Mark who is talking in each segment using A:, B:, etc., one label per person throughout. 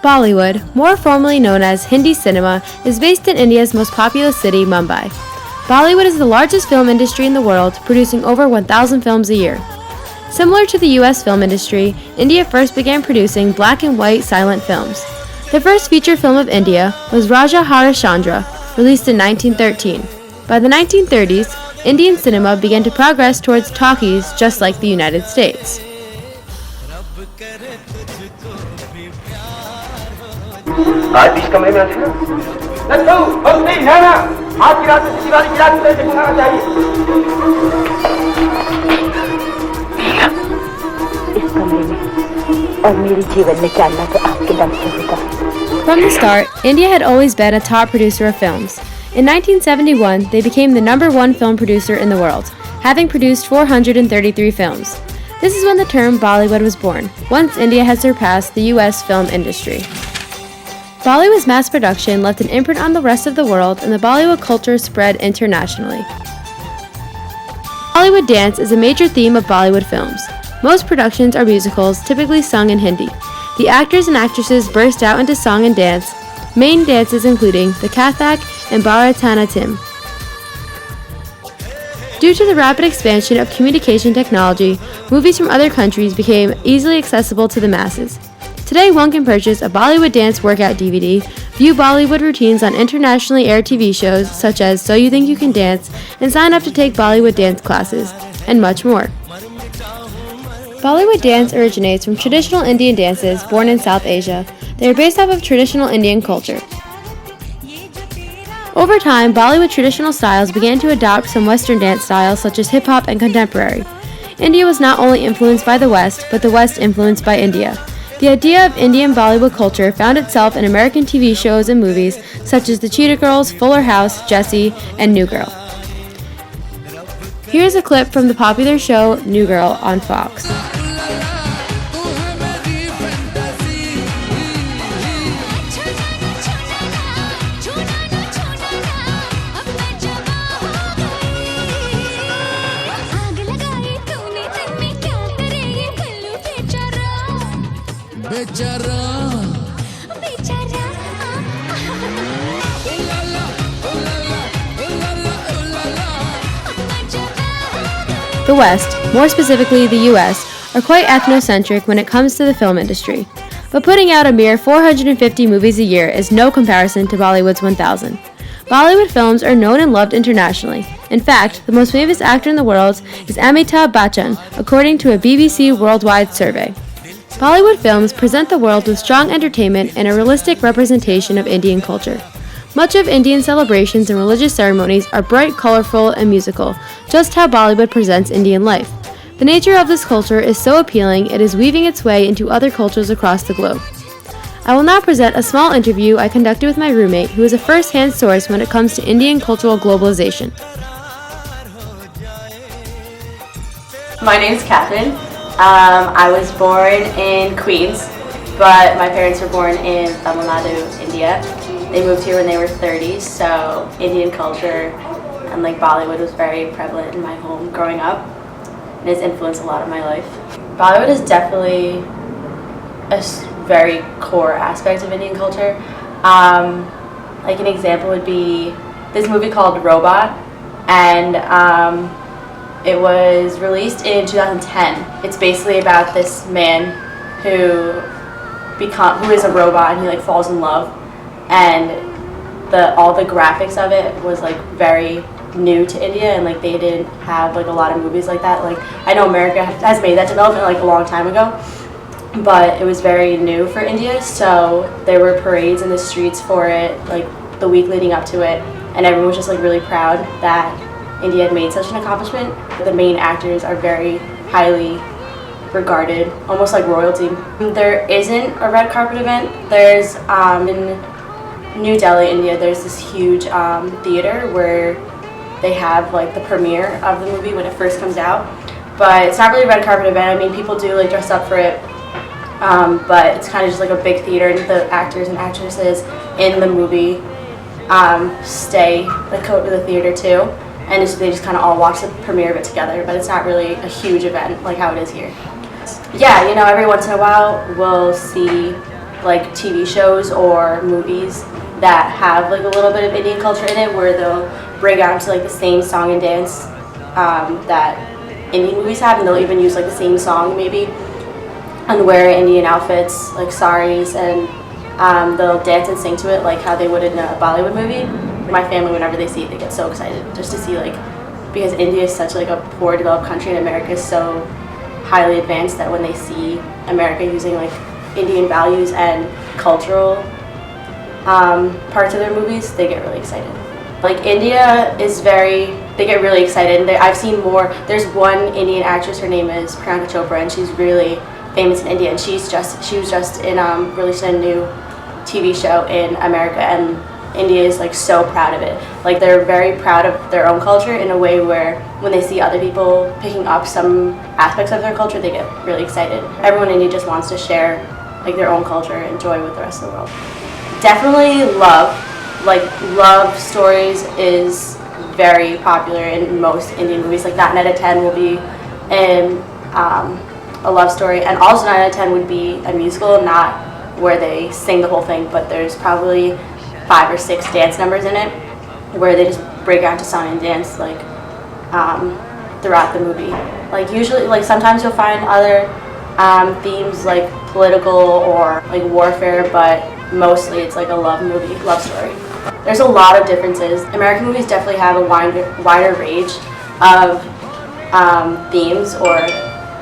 A: Bollywood, more formally known as Hindi cinema, is based in India's most populous city, Mumbai. Bollywood is the largest film industry in the world, producing over 1,000 films a year. Similar to the US film industry, India first began producing black and white silent films. The first feature film of India was Raja Harishchandra, released in 1913. By the 1930s, Indian cinema began to progress towards talkies just like the United States.
B: आज इस कमरे में आते ना बहुत नहीं है ना आज की रात में दिवाली की रात में देखना चाहिए
C: इस कमरे में और मेरे जीवन में चलना तो आपके दम से होगा.
A: From the start, India had always been a top producer of films. In 1971, they became the #1 film producer in the world, having produced 433 films. This is when the term Bollywood was born, once India had surpassed the US film industry. Bollywood's mass production left an imprint on the rest of the world, and the Bollywood culture spread internationally. Bollywood dance is a major theme of Bollywood films. Most productions are musicals, typically sung in Hindi. The actors and actresses burst out into song and dance, main dances including the Kathak and Bharatanatyam. Due to the rapid expansion of communication technology, movies from other countries became easily accessible to the masses. Today, one can purchase a Bollywood dance workout DVD, view Bollywood routines on internationally aired TV shows such as So You Think You Can Dance, and sign up to take Bollywood dance classes, and much more. Bollywood dance originates from traditional Indian dances born in South Asia. They are based off of traditional Indian culture. Over time, Bollywood traditional styles began to adopt some Western dance styles such as hip-hop and contemporary. India was not only influenced by the West, but the West influenced by India. The idea of Indian Bollywood culture found itself in American TV shows and movies such as The Cheetah Girls, Fuller House, Jessie, and New Girl. Here's a clip from the popular show New Girl on Fox. The West, more specifically the US, are quite ethnocentric when it comes to the film industry. But putting out a mere 450 movies a year is no comparison to Bollywood's 1,000. Bollywood films are known and loved internationally. In fact, the most famous actor in the world is Amitabh Bachchan, according to a BBC worldwide survey. Bollywood films present the world with strong entertainment and a realistic representation of Indian culture. Much of Indian celebrations and religious ceremonies are bright, colorful, and musical, just how Bollywood presents Indian life. The nature of this culture is so appealing, it is weaving its way into other cultures across the globe. I will now present a small interview I conducted with my roommate, who is a first-hand source when it comes to Indian cultural globalization.
D: My name is Catherine. I was born in Queens, but my parents were born in Tamil Nadu, India. They moved here when they were 30, so Indian culture and Bollywood was very prevalent in my home growing up. It has influenced a lot of my life. Bollywood is definitely a very core aspect of Indian culture. An example would be this movie called Robot, and it was released in 2010. It's basically about this man who is a robot, and he falls in love, and all the graphics of it was very new to India, and they didn't have a lot of movies like that. I know America has made that development a long time ago, but it was very new for India, so there were parades in the streets for it the week leading up to it, and everyone was just really proud that India had made such an accomplishment. The main actors are very highly regarded, almost like royalty. There isn't a red carpet event. There's in New Delhi, India, there's this huge theater where they have the premiere of the movie when it first comes out, but it's not really a red carpet event. I mean, people do dress up for it, but it's kind of just a big theater, and the actors and actresses in the movie go to the theater too, and they just kind of all watch the premiere of it together, but it's not really a huge event like how it is here. Yeah, every once in a while we'll see like TV shows or movies that have like a little bit of Indian culture in it, where they'll bring out to like the same song and dance that Indian movies have, and they'll even use like the same song maybe and wear Indian outfits like saris, and they'll dance and sing to it like how they would in a Bollywood movie. My family, whenever they see it, they get so excited just to see, like, because India is such like a poor developed country and America is so highly advanced, that when they see America using like Indian values and cultural parts of their movies, they get really excited. Like, India is they get really excited. I've seen more. There's one Indian actress, her name is Priyanka Chopra, and she's really famous in India, and she was just in releasing a new TV show in America, and India is like so proud of it. Like, they're very proud of their own culture in a way where when they see other people picking up some aspects of their culture, they get really excited. Everyone in India just wants to share like their own culture and joy with the rest of the world. Definitely love. Like, love stories is very popular in most Indian movies. Like, 9 out of 10 will be in a love story, and also 9 out of 10 would be a musical, not where they sing the whole thing, but there's probably 5 or 6 dance numbers in it where they just break out to song and dance like throughout the movie. Like, usually, like, sometimes you'll find other themes like political or like warfare, but mostly it's like a love story. There's a lot of differences. American movies definitely have a wider range of themes or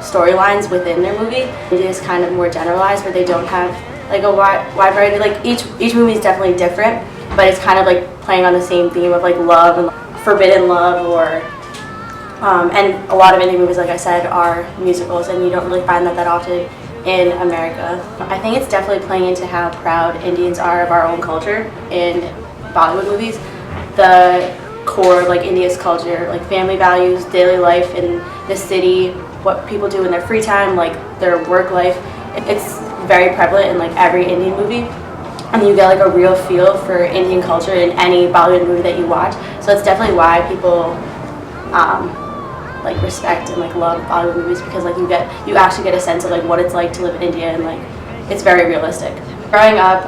D: storylines within their movie. India is kind of more generalized, where they don't have like a wide variety. Like, each movie is definitely different, but it's kind of like playing on the same theme of like love and forbidden love, or and a lot of Indian movies, like I said, are musicals, and you don't really find that often in America. I think it's definitely playing into how proud Indians are of our own culture in Bollywood movies. The core of like India's culture, like family values, daily life in the city, what people do in their free time, like their work life. It's very prevalent in like every Indian movie, and you get like a real feel for Indian culture in any Bollywood movie that you watch. So it's definitely why people like respect and like love Bollywood movies, because like you actually get a sense of like what it's like to live in India, and like it's very realistic. Growing up,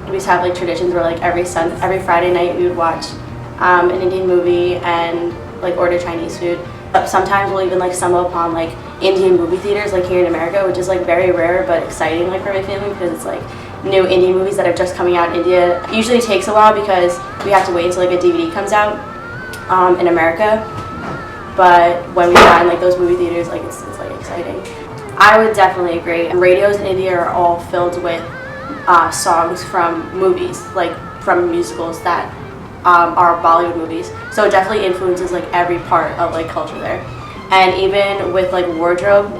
D: we used to have like traditions where like every Friday night we would watch an Indian movie and like order Chinese food. Sometimes we'll even like stumble upon like Indian movie theaters like here in America, which is like very rare but exciting like for my family, because it's like new Indian movies that are just coming out in India. It usually takes a while because we have to wait until like a DVD comes out in America. But when we find like those movie theaters, like it's like exciting. I would definitely agree. Radios in India are all filled with songs from movies, like from musicals that are Bollywood movies. So it definitely influences like every part of like culture there. And even with like wardrobe,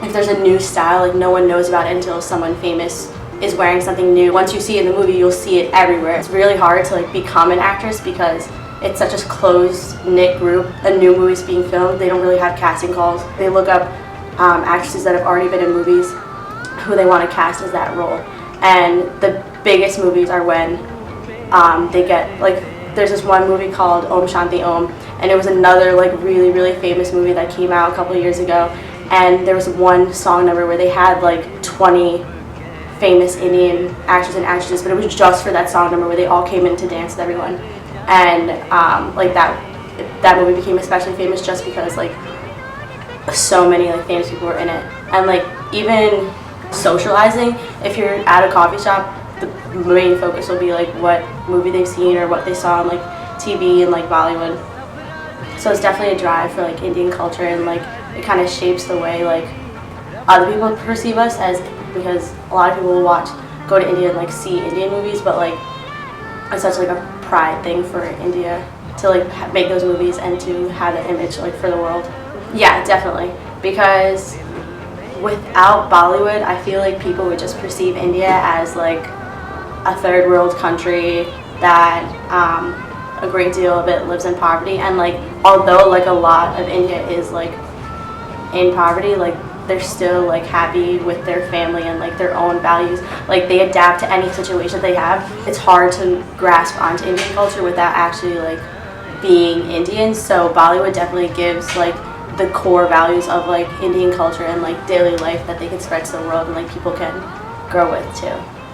D: if there's a new style, like no one knows about it until someone famous is wearing something new. Once you see it in the movie, you'll see it everywhere. It's really hard to like become an actress because it's such a close-knit group. A new movie's being filmed, they don't really have casting calls. They look up actresses that have already been in movies who they want to cast as that role. And the biggest movies are when they get, like, there's this one movie called Om Shanti Om, and it was another like really, really famous movie that came out a couple of years ago, and there was one song number where they had like 20 famous Indian actors and actresses, but it was just for that song number where they all came in to dance with everyone. And like that movie became especially famous just because like so many like famous people were in it. And like even socializing, if you're at a coffee shop, the main focus will be like what movie they've seen or what they saw on like TV and like Bollywood. So it's definitely a drive for like Indian culture, and like it kind of shapes the way like other people perceive us, as because a lot of people will go to India and like see Indian movies, but like it's such like a pride thing for India to like make those movies and to have that image like for the world. Yeah, definitely, because without Bollywood, I feel like people would just perceive India as like a third world country that a great deal of it lives in poverty. And like although like a lot of India is like in poverty, like they're still like happy with their family and like their own values. Like they adapt to any situation they have. It's hard to grasp onto Indian culture without actually like being Indian. So Bollywood definitely gives like the core values of like Indian culture and like daily life that they can spread to the world, and like people can grow with too.